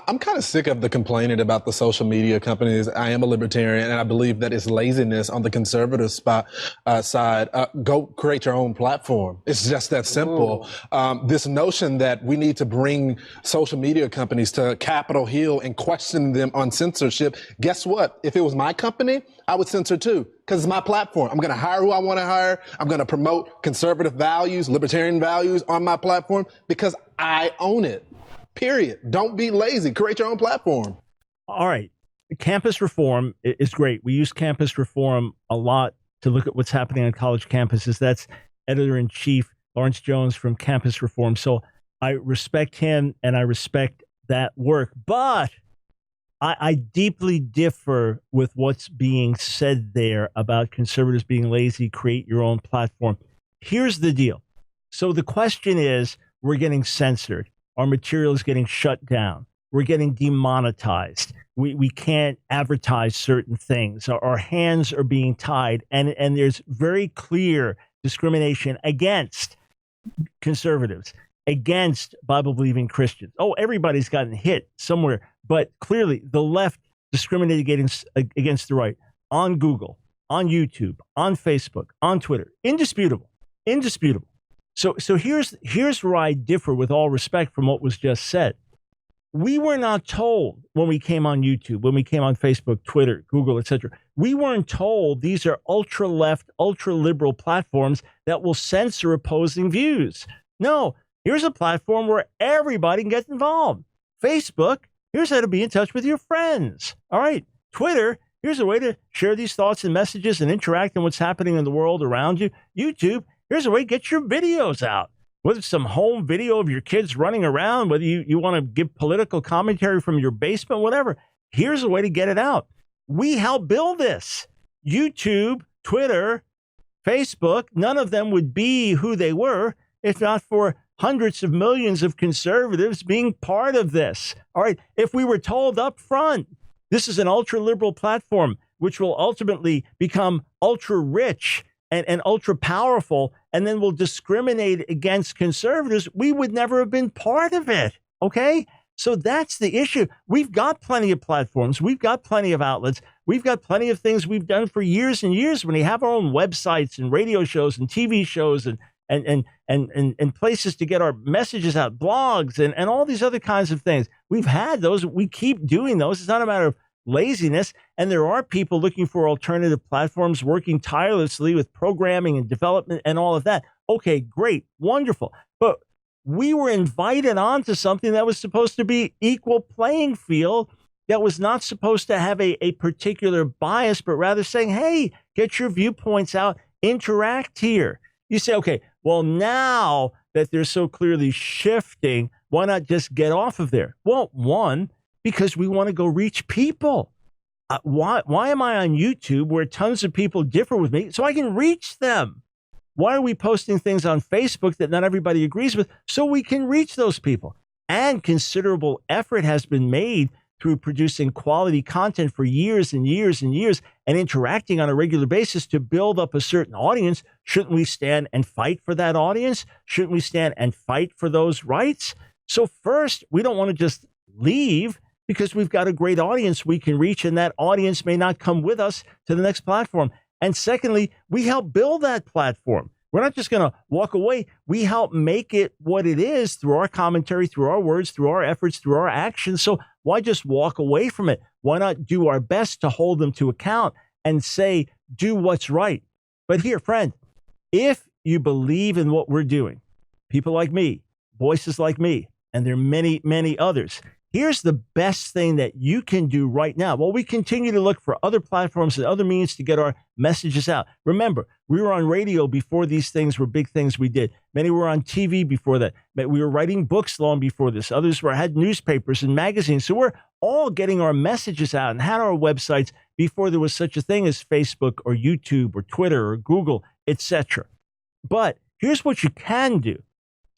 I'm kind of sick of the complaining about the social media companies. I am a libertarian, and I believe that it's laziness on the conservative side. Go create your own platform. It's just that simple. This notion that we need to bring social media companies to Capitol Hill and question them on censorship. Guess what? If it was my company, I would censor too, because it's my platform. I'm going to hire who I want to hire. I'm going to promote conservative values, libertarian values on my platform because I own it. Period. Don't be lazy. Create your own platform. All right. Campus reform is great. We use campus reform a lot to look at what's happening on college campuses. That's Editor-in-Chief Lawrence Jones from Campus Reform. So I respect him and I respect that work. But I deeply differ with what's being said there about conservatives being lazy, create your own platform. Here's the deal. So the question is, we're getting censored. Our material is getting shut down. We're getting demonetized. We can't advertise certain things. Our hands are being tied. And there's very clear discrimination against conservatives, against Bible-believing Christians. Oh, everybody's gotten hit somewhere. But clearly, the left discriminated against the right on Google, on YouTube, on Facebook, on Twitter. Indisputable. Indisputable. So here's where I differ with all respect from what was just said. We were not told when we came on YouTube, when we came on Facebook, Twitter, Google, etc. We weren't told these are ultra-left, ultra-liberal platforms that will censor opposing views. No, here's a platform where everybody can get involved. Facebook, here's how to be in touch with your friends. All right, Twitter, here's a way to share these thoughts and messages and interact in what's happening in the world around you. YouTube, here's a way to get your videos out, whether it's some home video of your kids running around, whether you want to give political commentary from your basement, whatever. Here's a way to get it out. We helped build this. YouTube, Twitter, Facebook, none of them would be who they were if not for hundreds of millions of conservatives being part of this. All right, if we were told up front, this is an ultra-liberal platform, which will ultimately become ultra-rich and ultra powerful, and then will discriminate against conservatives, we would never have been part of it. Okay? So that's the issue. We've got plenty of platforms. We've got plenty of outlets. We've got plenty of things we've done for years and years. When we have our own websites and radio shows and TV shows and places to get our messages out, blogs and all these other kinds of things. We've had those. We keep doing those. It's not a matter of laziness. And there are people looking for alternative platforms, working tirelessly with programming and development and all of that. Okay, great, wonderful. But we were invited onto something that was supposed to be equal playing field, that was not supposed to have a particular bias, but rather saying, hey, get your viewpoints out, interact here. You say, okay, well, now that they're so clearly shifting, why not just get off of there? Well, one, because we want to go reach people. Why am I on YouTube where tons of people differ with me so I can reach them? Why are we posting things on Facebook that not everybody agrees with so we can reach those people? And considerable effort has been made through producing quality content for years and years and years and interacting on a regular basis to build up a certain audience. Shouldn't we stand and fight for that audience? Shouldn't we stand and fight for those rights? So first, we don't want to just leave because we've got a great audience we can reach, and that audience may not come with us to the next platform. And secondly, we help build that platform. We're not just going to walk away. We help make it what it is through our commentary, through our words, through our efforts, through our actions. So why just walk away from it? Why not do our best to hold them to account and say, do what's right? But here, friend, if you believe in what we're doing, people like me, voices like me, and there are many, many others, here's the best thing that you can do right now. While we continue to look for other platforms and other means to get our messages out. Remember, we were on radio before these things were big things we did. Many were on TV before that. We were writing books long before this. Others had newspapers and magazines. So we're all getting our messages out and had our websites before there was such a thing as Facebook or YouTube or Twitter or Google, etc. But here's what you can do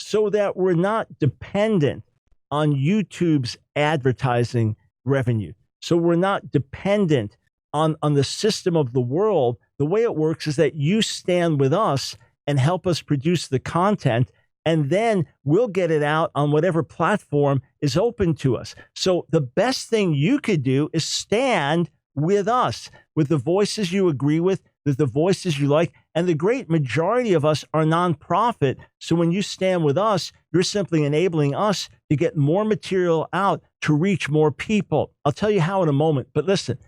so that we're not dependent on YouTube's advertising revenue. So we're not dependent on the system of the world. The way it works is that you stand with us and help us produce the content and then we'll get it out on whatever platform is open to us. So the best thing you could do is stand with us, with the voices you agree with the voices you like. And the great majority of us are nonprofit. So when you stand with us, you're simply enabling us to get more material out to reach more people. I'll tell you how in a moment. But listen,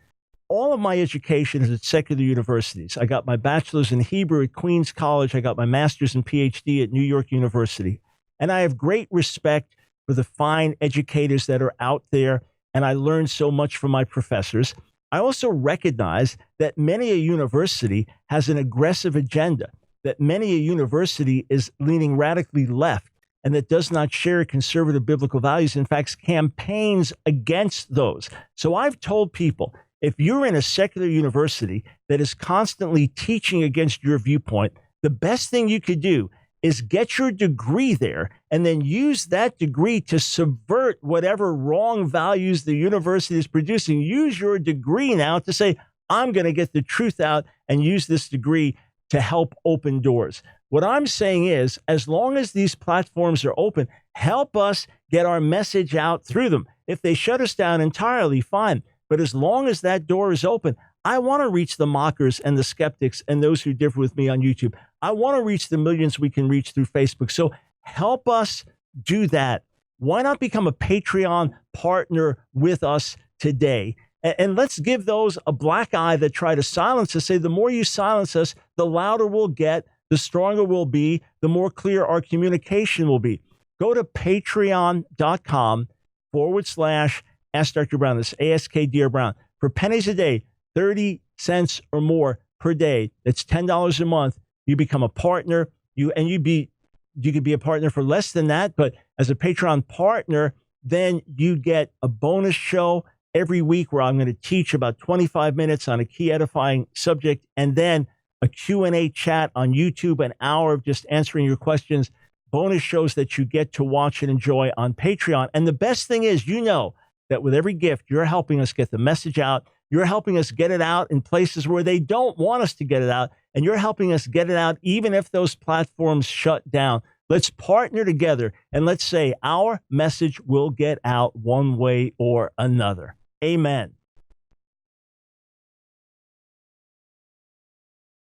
all of my education is at secular universities. I got my bachelor's in Hebrew at Queens College. I got my master's and PhD at New York University. And I have great respect for the fine educators that are out there. And I learned so much from my professors. I also recognize that many a university has an aggressive agenda, that many a university is leaning radically left and that does not share conservative biblical values. In fact, campaigns against those. So I've told people, if you're in a secular university that is constantly teaching against your viewpoint, the best thing you could do is get your degree there and then use that degree to subvert whatever wrong values the university is producing. Use your degree now to say, I'm going to get the truth out and use this degree to help open doors. What I'm saying is, as long as these platforms are open, help us get our message out through them. If they shut us down entirely, fine. But as long as that door is open, I want to reach the mockers and the skeptics and those who differ with me on YouTube. I want to reach the millions we can reach through Facebook. So help us do that. Why not become a Patreon partner with us today? And let's give those a black eye that try to silence us. Say, the more you silence us, the louder we'll get, the stronger we'll be, the more clear our communication will be. Go to patreon.com/Ask Dr. Brown. This AskDr Brown. For pennies a day, 30 cents or more per day. That's $10 a month. You become a partner. You could be a partner for less than that, but as a Patreon partner, then you get a bonus show every week where I'm going to teach about 25 minutes on a key edifying subject, and then a Q&A chat on YouTube, an hour of just answering your questions, bonus shows that you get to watch and enjoy on Patreon. And the best thing is, that with every gift, you're helping us get the message out. You're helping us get it out in places where they don't want us to get it out. And you're helping us get it out even if those platforms shut down. Let's partner together and let's say our message will get out one way or another. Amen.